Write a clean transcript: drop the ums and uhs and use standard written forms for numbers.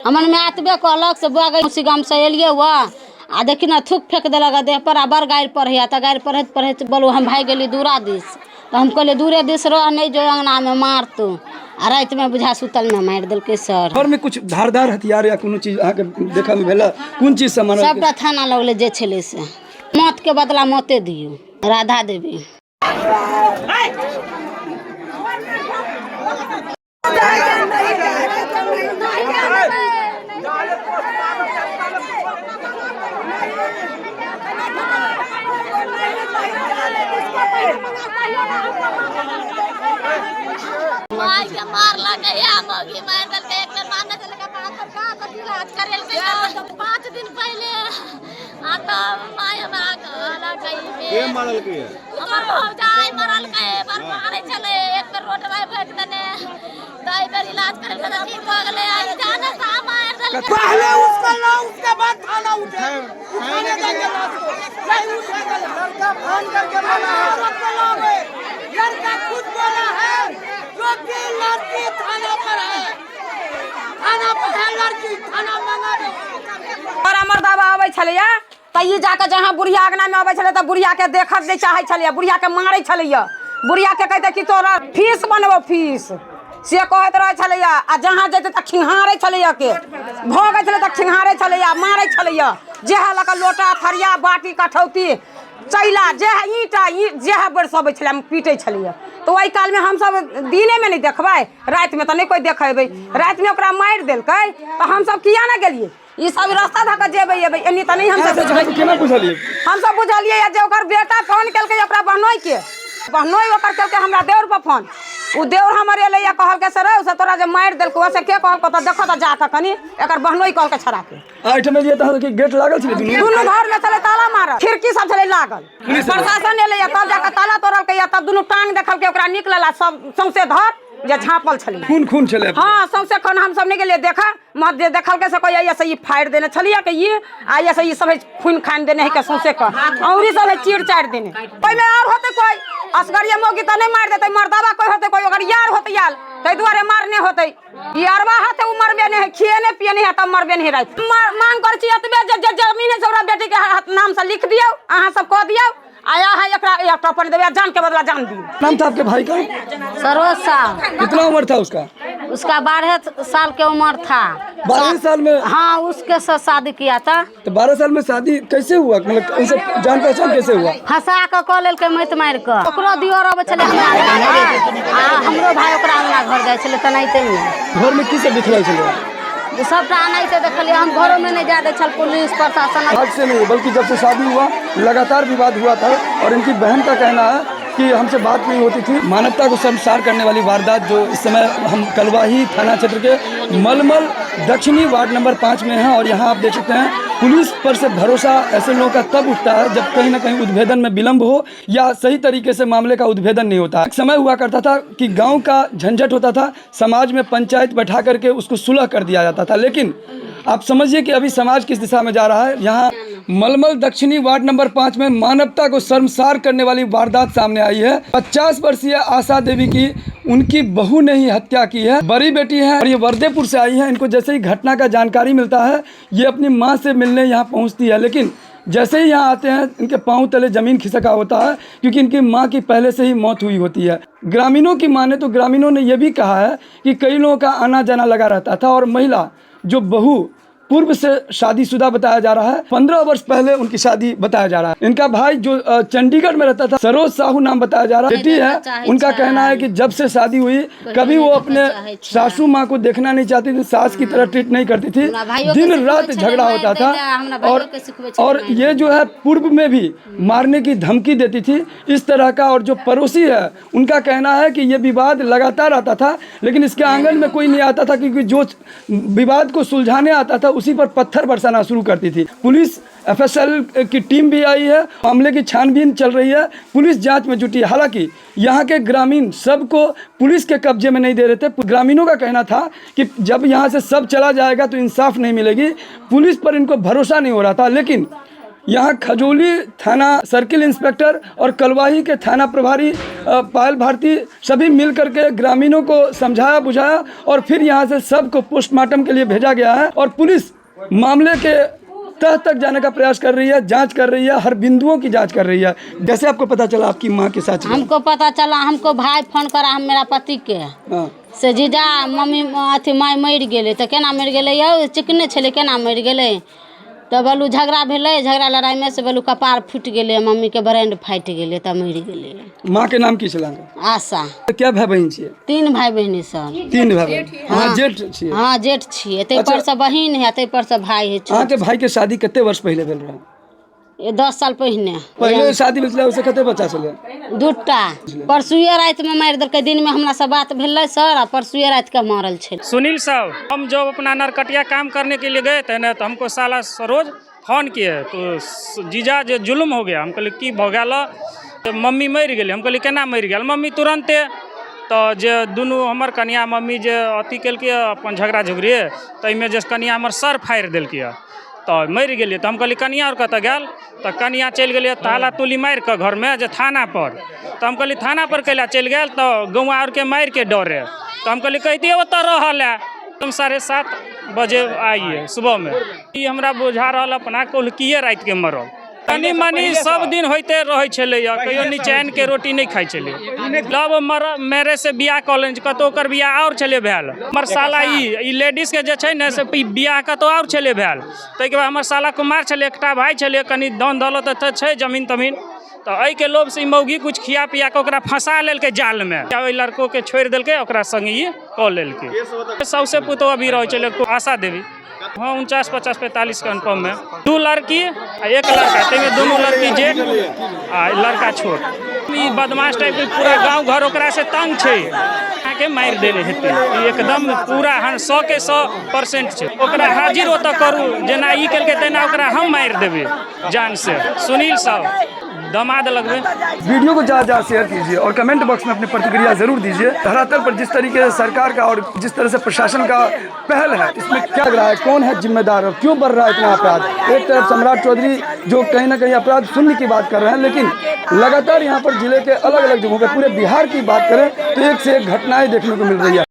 हमन में आतबे कहलक से बुआ गई उसी गाँव से एलिए हुआ आ देखी ना थूक फेंक दिलक देह पर आबर गायर पर है तो गायर पढ़त बोलो हम भाई गेली दूरा दिस तो हम कहले दूरे दिस रह नहीं जो अंगना में मार तू आ रात में बुझा सुतल में मार दिल के सर। घर में कुछ धारदार हथियार या कोनो चीज आके देखा में भेला कौन चीज से मारल? सबटा थाना लगले जे छले से मौत के बदला मौते दियो। राधा देवी मार लगे या मगी मार दल के एक मारने चले का इलाज करेल के 5 दिन पहले आता माय हमरा गला गई के मारल के हमर भौजाई मरल के पर मारे चले एक रोड में फेंक देने दाई पर इलाज करेल के ठीक हो गले आज जाने सा मार दल पहले उसका ला उसके बाद थाना उठे उठाने देंगे नहीं उठेगा लड़का फोन करके बोला है लड़का खुद बोला है जो कि लड़की थाना पर है लड़की थाना मंगा दे और हमर दावा आबै छलैया त ई जाके जहां बुढ़िया अंगना में आबै छलै त बुढ़िया के देखत नै चाहै छलैया बुढ़िया के मारै छलैया बुढ़िया के कहते कि तोरा फीस बनबो फीस से कहत रहे छलैया आ जहां जैते त खिंहारै छलैया के भोगै छलै त खिंहारै छलैया मारै छलैया जेहा लका लोटा थरिया बाटी कठौती चैला जे ईटा जे बड़ सब छलै पीटै छलैया तो ओहि काल में हम सब दिने में नहीं देखबै रात में तो नहीं कोई देखेबै रात में ओकरा मार देलकै तो हम सब किया ना गेलिए ई सब रास्ता धक जेबै एबै एनी त नहीं हम सब केना बुझलिए हम सब बुझलिए जे ओकर बेटा फोन केलकै ओकरा बहनोई ओकर केलकै हमरा देवर पर फोन उ देवर हमर एलै या कहल के सर से तोरा जे मार देलको से के कहल त देखो त जा त कनी एकर बहनोई कहल के छड़ा के आठ में लिए त कि गेट लागल छले दुनु घर में चले ताला मारल खिड़की सब चले लागल प्रशासन एलै या तब जाके ताला तोड़ल के या तब दुनु टांग देखल के ओकरा निकलला सब सौंसे धर जे झापल छली खून छले हां सौंसे कोन हम सब नहीं गेलिए देखा मत जे देखल के से कोई ऐसे ई फाड़ देने छलिया के ये आया से ई सब खून खान देने है के सौंसे का औरी सब चीर चार देने कोई में और होते कोई असगरिया मोगी त नहीं मार देते मर्दावा कोई होते कोई अगर यार होते यार तै दुआरे मारने होते यारवा हाथे उ मरबे नहीं है खिएने पिएने है तब मरबे नहीं रात मांग कर छी एतबे जे जमीन है हमरा बेटी के नाम से लिख दियो अहां सब कह दियो आया है एकरा एक टपन देबे जान के बदला जान दियो। नाम था आपके भाई का? सरोज साहब। कितना उम्र था उसका? उसका 12 साल के उम्र था। 12 साल में? हाँ उसके साथ शादी किया था। तो 12 साल में शादी कैसे हुआ मतलब उनसे जान पहचान कैसे हुआ? हंसा के कह लेल के मत मार के ओकरो दियोर आबै छले हमरा हमरो भाई ओकरा अंगना घर जाय छले तनाइते में घर में की सब दिखलाई छले? सबटा आनाइते देखलिए हम घरों में नहीं जा दे छल पुलिस प्रशासन आज से नहीं बल्कि जब से शादी हुआ लगातार विवाद हुआ था और इनकी बहन का कहना है कि हमसे बात नहीं होती थी। मानवता को शर्मसार करने वाली वारदात जो इस समय हम कलवाही थाना क्षेत्र के मलमल दक्षिणी वार्ड नंबर 5 में हैं और यहाँ आप देख सकते हैं पुलिस पर से भरोसा ऐसे लोगों का तब उठता है जब कहीं ना कहीं उद्भेदन में विलम्ब हो या सही तरीके से मामले का उद्भेदन नहीं होता। एक समय हुआ करता था कि गांव का झंझट होता था, समाज में पंचायत बैठा करके उसको सुलह कर दिया जाता था, लेकिन आप समझिए कि अभी समाज किस दिशा में जा रहा है। यहाँ मलमल दक्षिणी वार्ड नंबर 5 में मानवता को शर्मसार करने वाली वारदात सामने आई है। 50 वर्षीय आशा देवी की उनकी बहू ने ही हत्या की है। बड़ी बेटी है और ये वर्देपुर से आई है। इनको जैसे ही घटना का जानकारी मिलता है ये अपनी माँ से मिलने यहाँ पहुँचती है, लेकिन जैसे ही यहाँ आते हैं इनके पाँव तले ज़मीन खिसका होता है क्योंकि इनकी माँ की पहले से ही मौत हुई होती है। ग्रामीणों की माने तो ग्रामीणों ने यह भी कहा है कि कई लोगों का आना जाना लगा रहता था और महिला जो बहू पूर्व से शादीशुदा बताया जा रहा है, 15 वर्ष पहले उनकी शादी बताया जा रहा है। इनका भाई जो चंडीगढ़ में रहता था सरोज साहू नाम बताया जा रहा है, बेटी है। उनका कहना है कि जब से शादी हुई कभी वो अपने सासू माँ को देखना नहीं चाहती थी, सास की तरह ट्रीट नहीं करती थी, दिन रात झगड़ा होता था और ये जो है पूर्व में भी मारने की धमकी देती थी इस तरह का। और जो पड़ोसी है उनका कहना है कि ये विवाद लगातार आता था लेकिन इसके आंगन में कोई नहीं आता था क्योंकि जो विवाद को सुलझाने आता था उसी पर पत्थर बरसाना शुरू करती थी। पुलिस एफएसएल की टीम भी आई है, मामले की छानबीन चल रही है, पुलिस जांच में जुटी है। हालांकि यहाँ के ग्रामीण सबको पुलिस के कब्जे में नहीं दे रहे थे। ग्रामीणों का कहना था कि जब यहाँ से सब चला जाएगा तो इंसाफ नहीं मिलेगी, पुलिस पर इनको भरोसा नहीं हो रहा था। लेकिन यहाँ खजोली थाना सर्किल इंस्पेक्टर और कलवाही के थाना प्रभारी पायल भारती सभी मिल करके ग्रामीणों को समझाया बुझाया और फिर यहाँ से सबको पोस्टमार्टम के लिए भेजा गया है। और पुलिस मामले के तह तक जाने का प्रयास कर रही है, जांच कर रही है, हर बिंदुओं की जांच कर रही है। जैसे आपको पता चला आपकी माँ के साथ? हमको पता चला, हमको भाई फोन करा, हम मेरा पति के से जीजा मम्मी अथी माय मरि गेलै। तो केना मरि गेलै यौ, चिकने छलै, केना मरि गेलै? तो बोलू झगड़ा भेलै, झगड़ा लड़ाई में से बोलू कपार फूट गेलै, मम्मी के ब्रेंड फाटि गेलै, तब मरि गेलै। माँ के नाम की छला? आशा। क्या भाई बहन छियै? 3 भाई बहिनी सब। 3 भाई बहन? हाँ, जेठ छियै? हाँ जेठ छियै। तै पर से बहिन है, तै पर से भाई है। अहाँ के भाई के शादी कते वर्ष पहले भेल रहा? 10 साल पहिने। पहले शादी भेल उससे कते बच्चा छलै? 2टा। परसुए रात में मारि देलकै, दिन में हमरा से बात भेलै सर, आ परसुए रात के मारल छै। सुनील साहब, हम जब अपना नरकटिया काम करने के लिए गए थे ना, तो हमको साला सरोज फोन किए, तो जीजा जो जुल्म हो गया। हम कहलिए की हो गया? तो मम्मी मरि गेलै। हम कहलिए केना मरि गेल? मम्मी तुरंते तो जे दुनू हमर कनिया मम्मी जे अथी केलकै अपन झगड़ा झुगड़ी, ताहिमे जे कनिया हमर सर फाड़ि देलकै, तो मरि गेलिए। तो हम कहलिए कनिया और कतऽ गेल? तो कनिया चलि गेलिए ताला तुली मारि कऽ घरमे जे थाना पर। तो हम कहलिए थाना पर कैला चलि गेल? तो गौवा और के मारि के डरे। तो हम कहलिए कहितिए ओतऽ रहल है। तुम 7:30 बजे आइए सुबह में। ई हमरा बुझा रहल अपना कोल्हकिए रात के मरल। कनी मनी सब दिन होते रहे छलै, कहियो निचैन के रोटी नहीं खाई छलै। लव मेरे से बियाह कॉलेज कतौ ओकर बियाह और छलै भेल। हमर साला ई लेडीज के जे छै ने से बियाह कतौ और छलै भेल। ताहिके बाद हमर साला कुमार छलै, एकटा भाई छलै, कनी दान दौलत तऽ छै जमीन तमीन। तो एहि के लोभ से मौगी कुछ खिया पिया के ओकरा फंसा लेलकै जाल में। ओहि लड़को के छोड़ि देलकै, ओकरा संगे ई कऽ लेलकै। सबसे पुतौ अभी रहै छलै आशा देवी। हाँ 49, 50, 45 के अनुपम में 2 लड़की आ 1 लड़का, में दोनों लड़की जेठ आ लड़का छोट। ई बदमाश टाइप के पूरा गांव घर ओकरा से तंग छै, के मारि देने हेतै। एकदम पूरा 100 के 100% छै। ओकरा हाजिर ओतऽ करू, जेना ई केलकै तेना ओकरा हम मारि देबै जान से। सुनील साहब दमाद लगबे। वीडियो को ज़्यादा ज़्यादा शेयर कीजिए और कमेंट बॉक्स में अपनी प्रतिक्रिया जरूर दीजिए। धरातल पर जिस तरीके से सरकार का और जिस तरह से प्रशासन का पहल है, इसमें क्या लग रहा है, कौन है जिम्मेदार और क्यों बढ़ रहा है इतना अपराध? एक तरफ सम्राट चौधरी जो कहीं ना कहीं अपराध शून्य की बात कर रहे हैं, लेकिन लगातार यहाँ पर जिले के अलग अलग जगहों पर पूरे बिहार की बात करें तो एक से एक घटनाएं देखने को मिल रही है।